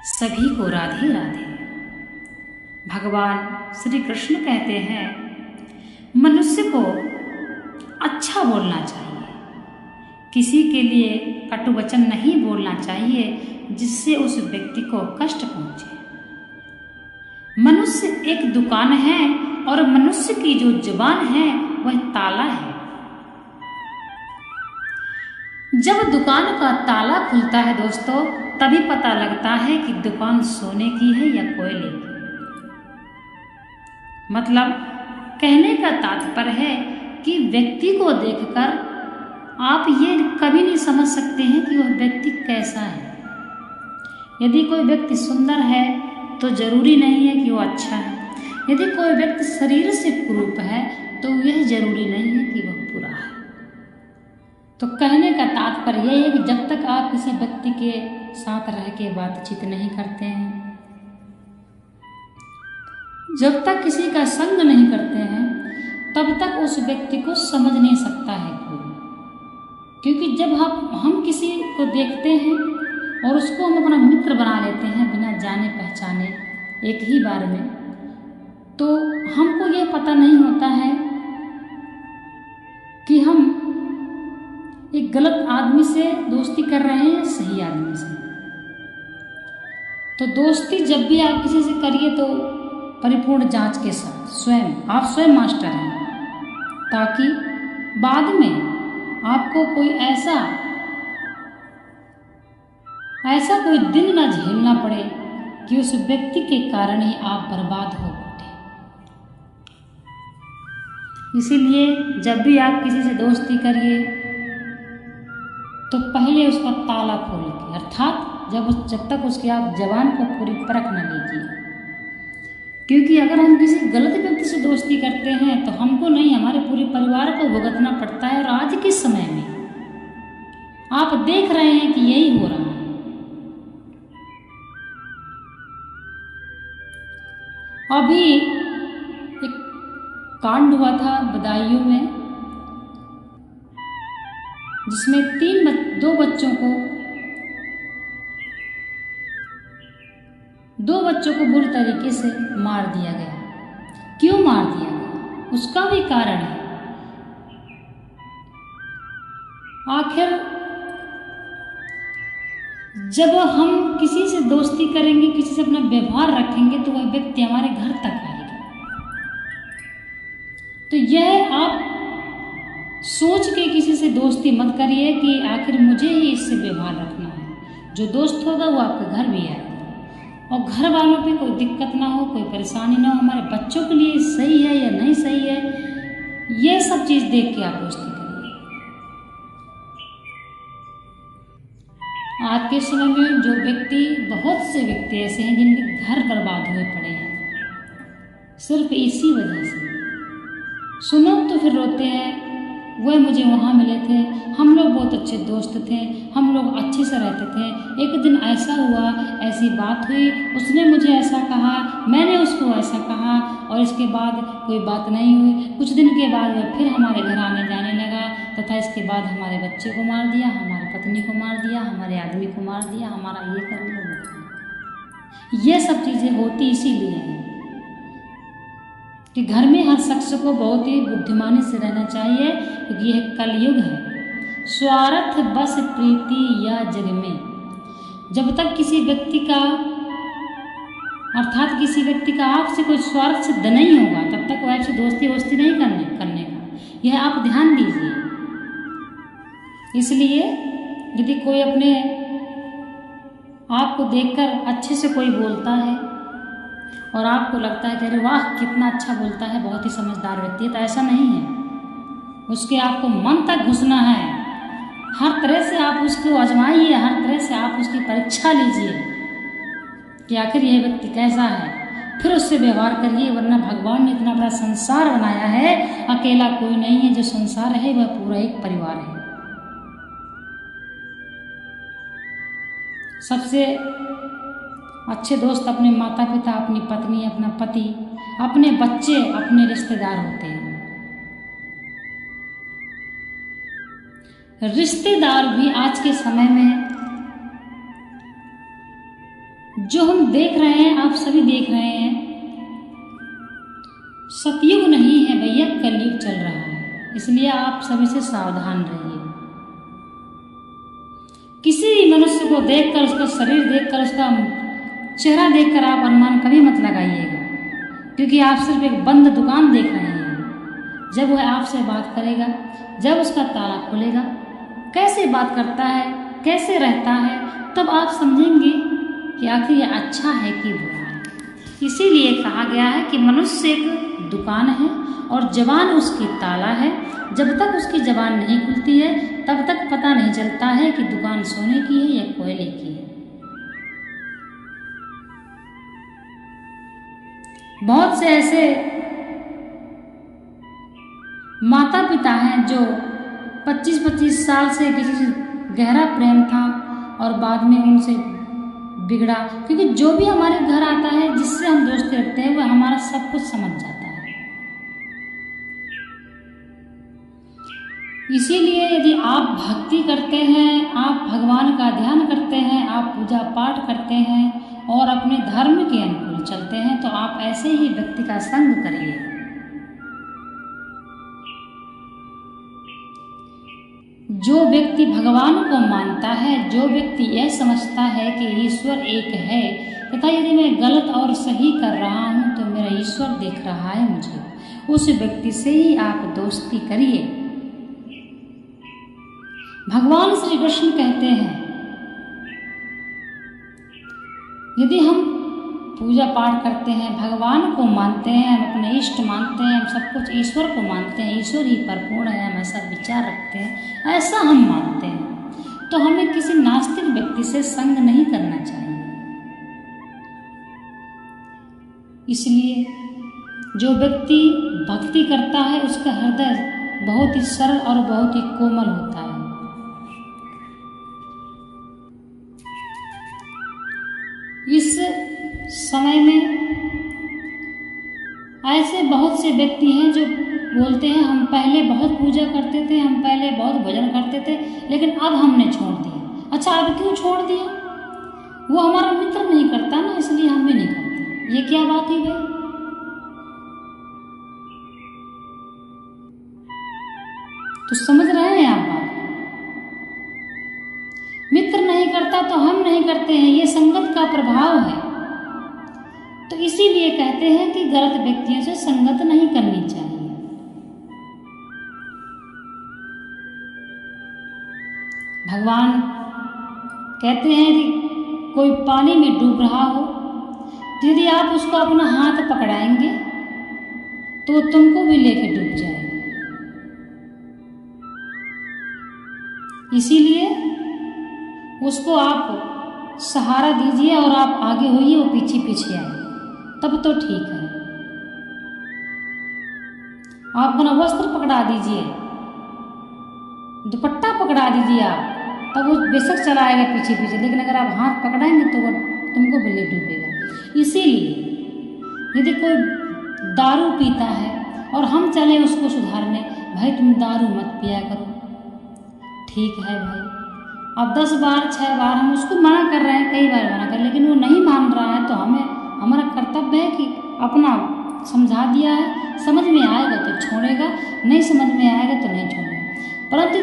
सभी को राधे राधे। भगवान श्री कृष्ण कहते हैं मनुष्य को अच्छा बोलना चाहिए, किसी के लिए कटु वचन नहीं बोलना चाहिए जिससे उस व्यक्ति को कष्ट पहुंचे। मनुष्य एक दुकान है और मनुष्य की जो जुबान है वह ताला है। जब दुकान का ताला खुलता है दोस्तों, तभी पता लगता है कि दुकान सोने की है या कोयले की। मतलब कहने का तात्पर्य है कि व्यक्ति को देखकर आप ये कभी नहीं समझ सकते हैं कि वह व्यक्ति कैसा है। यदि कोई व्यक्ति सुंदर है तो जरूरी नहीं है कि वो अच्छा है। यदि कोई व्यक्ति शरीर से कुरूप है तो यह जरूरी नहीं है कि वह बुरा है। तो कहने का तात्पर्य यह है कि जब तक आप किसी व्यक्ति के साथ रह के बातचीत नहीं करते हैं, जब तक किसी का संग नहीं करते हैं, तब तक उस व्यक्ति को समझ नहीं सकता है कोई। क्योंकि जब हम किसी को देखते हैं और उसको हम अपना मित्र बना लेते हैं बिना जाने पहचाने एक ही बार में, तो हमको ये पता नहीं होता है कि हम एक गलत आदमी से दोस्ती कर रहे हैं या सही आदमी से। तो दोस्ती जब भी आप किसी से करिए तो परिपूर्ण जांच के साथ आप स्वयं मास्टर हैं, ताकि बाद में आपको कोई ऐसा कोई दिन ना झेलना पड़े कि उस व्यक्ति के कारण ही आप बर्बाद हो बैठे। इसीलिए जब भी आप किसी से दोस्ती करिए तो पहले उसका ताला खोल के, अर्थात जब तक उसकी आप जबान को पूरी परख न लीजिए। क्योंकि अगर हम किसी गलत व्यक्ति से दोस्ती करते हैं तो हमको नहीं, हमारे पूरे परिवार को भुगतना पड़ता है। और आज के समय में आप देख रहे हैं कि यही हो रहा है। अभी एक कांड हुआ था बदायूं में, जिसमें दो बच्चों को बुरी तरीके से मार दिया गया। क्यों मार दिया गया, उसका भी कारण है। आखिर जब हम किसी से दोस्ती करेंगे, किसी से अपना व्यवहार रखेंगे, तो वह व्यक्ति हमारे घर तक आएगा। तो यह आप सोच के किसी से दोस्ती मत करिए कि आखिर मुझे ही इससे व्यवहार रखना है। जो दोस्त होगा वो आपके घर भी आएगा और घर वालों पे कोई दिक्कत ना हो, कोई परेशानी ना हो, हमारे बच्चों के लिए सही है या नहीं सही है, ये सब चीज़ देख के आप दोस्ती करिए। आज के समय में बहुत से व्यक्ति ऐसे हैं जिनके घर बर्बाद हुए पड़े हैं सिर्फ इसी वजह से। सुनो तो फिर रोते हैं, वह मुझे वहाँ मिले थे, हम लोग बहुत अच्छे दोस्त थे, हम लोग अच्छे से रहते थे, एक दिन ऐसा हुआ, ऐसी बात हुई, उसने मुझे ऐसा कहा, मैंने उसको ऐसा कहा, और इसके बाद कोई बात नहीं हुई। कुछ दिन के बाद वह फिर हमारे घर आने जाने लगा, तथा इसके बाद हमारे बच्चे को मार दिया, हमारी पत्नी को मार दिया, हमारे आदमी को मार दिया, हमारा ये कर लिया, वो कर लिया। ये सब चीज़ें होती इसीलिए हैं कि घर में हर शख्स को बहुत ही बुद्धिमानी से रहना चाहिए, क्योंकि यह कलयुग है। स्वार्थ बस प्रीति या जग में, जब तक किसी व्यक्ति का आपसे कोई स्वार्थ सिद्ध नहीं होगा, तब तक वो आपसे दोस्ती नहीं करने का। यह आप ध्यान दीजिए। इसलिए यदि कोई अपने आप को देखकर अच्छे से कोई बोलता है और आपको लगता है कि अरे वाह कितना अच्छा बोलता है, बहुत ही समझदार व्यक्ति है, तो ऐसा नहीं है। उसके आपको मन तक घुसना है। हर तरह से आप उसको आजमाइए, हर तरह से आप उसकी परीक्षा लीजिए कि आखिर यह व्यक्ति कैसा है, फिर उससे व्यवहार करिए। वरना भगवान ने इतना बड़ा संसार बनाया है, अकेला कोई नहीं है। जो संसार है वह पूरा एक परिवार है। सबसे अच्छे दोस्त अपने माता पिता, अपनी पत्नी, अपना पति, अपने बच्चे, अपने रिश्तेदार होते हैं। रिश्तेदार भी आज के समय में जो हम देख रहे हैं, आप सभी देख रहे हैं, सतयुग नहीं है भैया, कलयुग चल रहा है। इसलिए आप सभी से सावधान रहिए। किसी भी मनुष्य को देखकर, उसका शरीर देखकर, उसका चेहरा देखकर आप अनुमान कभी मत लगाइएगा, क्योंकि आप सिर्फ एक बंद दुकान देख रहे हैं। जब वह आपसे बात करेगा, जब उसका ताला खुलेगा, कैसे बात करता है, कैसे रहता है, तब आप समझेंगे कि आखिर यह अच्छा है कि बुरा है। इसीलिए कहा गया है कि मनुष्य एक दुकान है और जबान उसकी ताला है। जब तक उसकी जबान नहीं खुलती है, तब तक पता नहीं चलता है कि दुकान सोने की है या कोयले की है। बहुत से ऐसे माता पिता हैं जो 25-25 साल से किसी से गहरा प्रेम था और बाद में उनसे बिगड़ा, क्योंकि जो भी हमारे घर आता है, जिससे हम दोस्ती रखते हैं, वह हमारा सब कुछ समझ जाता है। इसीलिए यदि आप भक्ति करते हैं, आप भगवान का ध्यान करते हैं, आप पूजा पाठ करते हैं और अपने धर्म के अनुकूल चलते हैं, तो आप ऐसे ही व्यक्ति का संग करिए। जो व्यक्ति भगवान को मानता है, जो व्यक्ति यह समझता है कि ईश्वर एक है तथा यदि मैं गलत और सही कर रहा हूँ तो मेरा ईश्वर देख रहा है मुझे, उस व्यक्ति से ही आप दोस्ती करिए। भगवान श्री कृष्ण कहते हैं, यदि हम पूजा पाठ करते हैं, भगवान को मानते हैं, हम अपने इष्ट मानते हैं, हम सब कुछ ईश्वर को मानते हैं, ईश्वर ही परिपूर्ण है, हम ऐसा विचार रखते हैं, ऐसा हम मानते हैं, तो हमें किसी नास्तिक व्यक्ति से संग नहीं करना चाहिए। इसलिए जो व्यक्ति भक्ति करता है, उसका हृदय बहुत ही सरल और बहुत ही कोमल होता है। इस समय में ऐसे बहुत से व्यक्ति हैं जो बोलते हैं, हम पहले बहुत पूजा करते थे, हम पहले बहुत भजन करते थे, लेकिन अब हमने छोड़ दिया। अच्छा, अब क्यों छोड़ दिया? वो हमारा मित्र नहीं करता ना, इसलिए हम भी नहीं करते। ये क्या बात है भाई? तो समझ रहे हैं आप बात? मित्र नहीं करता तो हम नहीं करते हैं, ये संगत का प्रभाव है। तो इसीलिए कहते हैं कि गलत व्यक्तियों से संगत नहीं करनी चाहिए। भगवान कहते हैं कि कोई पानी में डूब रहा हो, तो यदि आप उसको अपना हाथ पकड़ाएंगे तो तुमको भी लेके डूब जाएगा। इसीलिए उसको आप सहारा दीजिए और आप आगे होइए, वो पीछे पीछे आए, तब तो ठीक है। आप अपना वस्त्र पकड़ा दीजिए, दुपट्टा पकड़ा दीजिए आप, तब वो बेशक चलाएगा पीछे पीछे, लेकिन अगर आप हाथ पकड़ाएंगे तो वो तुमको भी ले डूबेगा। इसीलिए यदि कोई दारू पीता है और हम चले उसको सुधारने, भाई तुम दारू मत पिया करो, ठीक है भाई। अब 10 बार 6 बार हम उसको मना कर रहे हैं, कई बार मना कर, लेकिन वो नहीं मान रहा है, तो हमारा कर्तव्य है कि अपना समझा दिया है, समझ में आएगा तो छोड़ेगा, नहीं समझ में आएगा तो नहीं छोड़ेगा। परंतु